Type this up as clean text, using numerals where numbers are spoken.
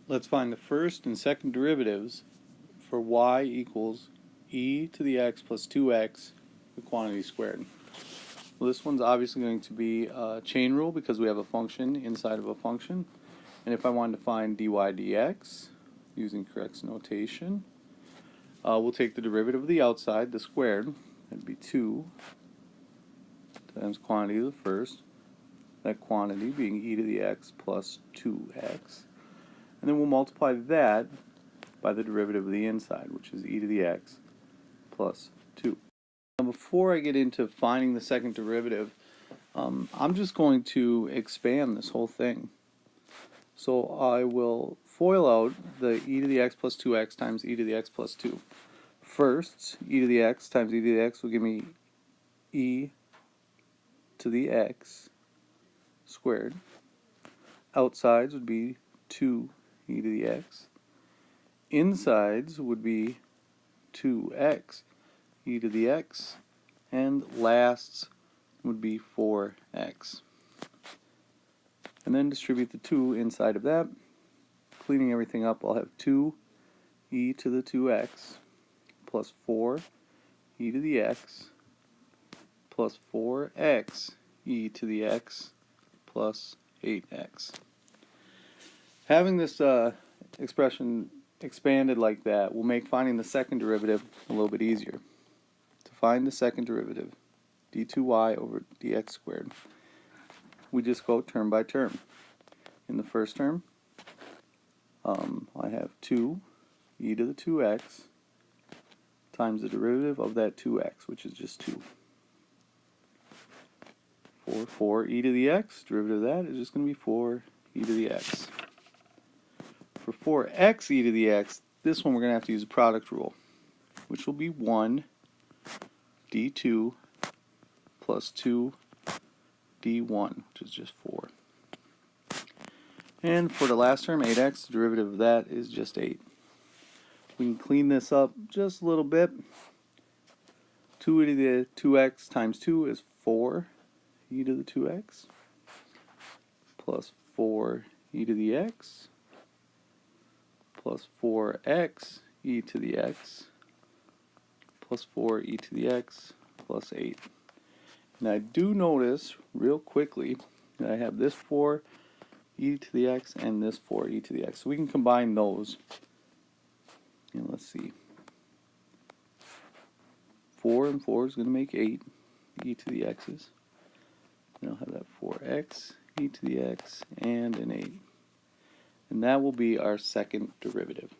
Let's find the first and second derivatives for y equals e to the x plus 2x, the quantity squared. Well, this one's obviously going to be a chain rule because we have a function inside of a function. And if I wanted to find dy dx using correct notation, we'll take the derivative of the outside, the squared. That'd be 2 times quantity of the first, that quantity being e to the x plus 2x. And then we'll multiply that by the derivative of the inside, which is e to the x plus 2. Now before I get into finding the second derivative, I'm just going to expand this whole thing. So I will FOIL out the e to the x plus 2x times e to the x plus 2. First, e to the x times e to the x will give me e to the x squared. Outsides would be 2 e to the x. Insides would be 2x e to the x. And lasts would be 4x. And then distribute the 2 inside of that. Cleaning everything up, I'll have 2 e to the 2x plus 4 e to the x plus 4x e to the x plus 8x. Having this expression expanded like that will make finding the second derivative a little bit easier. To find the second derivative, d2y over dx squared, we just go term by term. In the first term, I have 2 e to the 2x times the derivative of that 2x, which is just 2. For 4 e to the x, derivative of that is just going to be 4 e to the x. For 4x e to the x, this one we're going to have to use a product rule, which will be 1 d2 plus 2 d1, which is just 4. And for the last term, 8x, the derivative of that is just 8. We can clean this up just a little bit. 2 e to the 2x times 2 is 4 e to the 2x plus 4 e to the x plus 4x e to the x plus 4 e to the x plus 8. And I do notice real quickly that I have this 4 e to the x and this 4 e to the x. So we can combine those. And let's see. 4 and 4 is going to make 8 e to the x's. And I'll have that 4x e to the x and an 8. And that will be our second derivative.